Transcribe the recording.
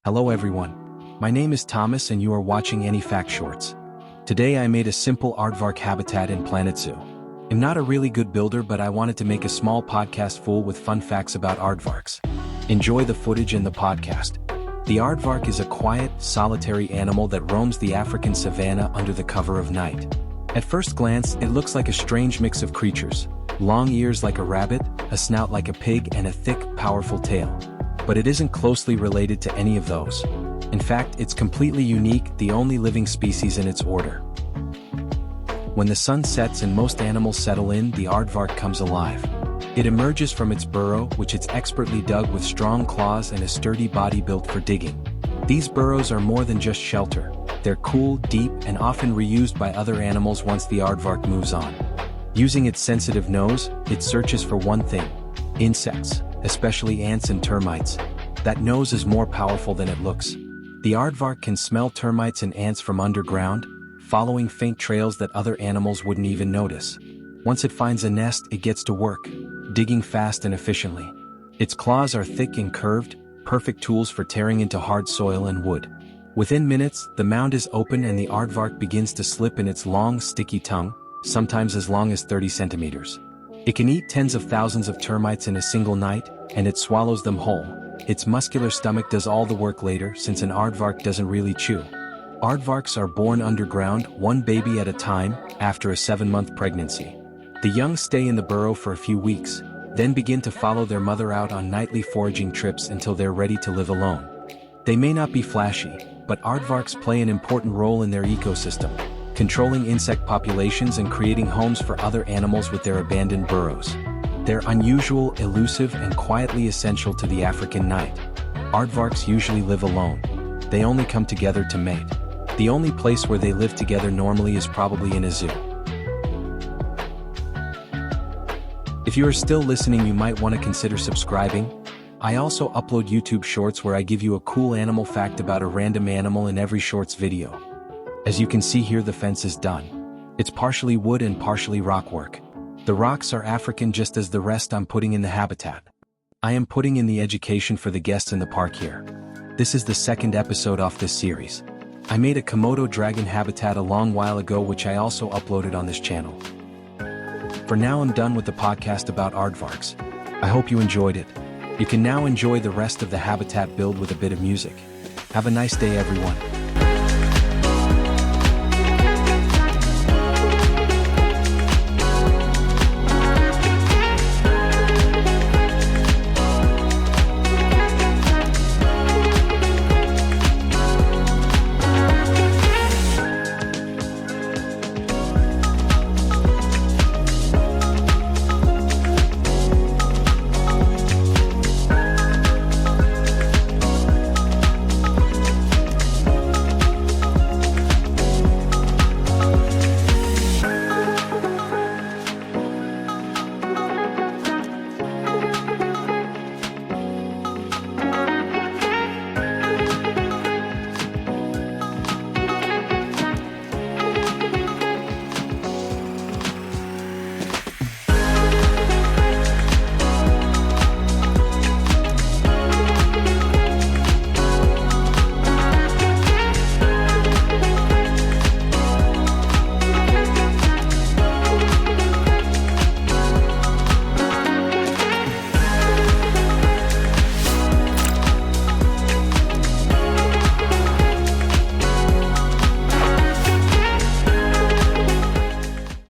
Hello everyone. My name is Thomas and you are watching Any Fact Shorts. Today I made a simple aardvark habitat in Planet Zoo. I'm not a really good builder, but I wanted to make a small podcast full with fun facts about aardvarks. Enjoy the footage in the podcast. The aardvark is a quiet, solitary animal that roams the African savanna under the cover of night. At first glance, it looks like a strange mix of creatures. Long ears like a rabbit, a snout like a pig, and a thick, powerful tail. But it isn't closely related to any of those. In fact, it's completely unique, the only living species in its order. When the sun sets and most animals settle in, the aardvark comes alive. It emerges from its burrow, which it's expertly dug with strong claws and a sturdy body built for digging. These burrows are more than just shelter. They're cool, deep, and often reused by other animals once the aardvark moves on. Using its sensitive nose, it searches for one thing: insects, especially ants and termites. That nose is more powerful than it looks. The aardvark can smell termites and ants from underground, following faint trails that other animals wouldn't even notice. Once it finds a nest, it gets to work, digging fast and efficiently. Its claws are thick and curved, perfect tools for tearing into hard soil and wood. Within minutes, the mound is open and the aardvark begins to slip in its long, sticky tongue, sometimes as long as 30 centimeters. It can eat tens of thousands of termites in a single night, and it swallows them whole. Its muscular stomach does all the work later, since an aardvark doesn't really chew. Aardvarks are born underground, one baby at a time, after a 7-month pregnancy. The young stay in the burrow for a few weeks, then begin to follow their mother out on nightly foraging trips until they're ready to live alone. They may not be flashy, but aardvarks play an important role in their ecosystem, controlling insect populations and creating homes for other animals with their abandoned burrows. They're unusual, elusive, and quietly essential to the African night. Aardvarks usually live alone. They only come together to mate. The only place where they live together normally is probably in a zoo. If you are still listening, you might want to consider subscribing. I also upload YouTube shorts where I give you a cool animal fact about a random animal in every shorts video. As you can see here, the fence is done. It's partially wood and partially rock work. The rocks are African, just as the rest I'm putting in the habitat. I am putting in the education for the guests in the park here. This is the second episode off this series. I made a Komodo dragon habitat a long while ago, which I also uploaded on this channel. For now, I'm done with the podcast about aardvarks. I hope you enjoyed it. You can now enjoy the rest of the habitat build with a bit of music. Have a nice day, everyone.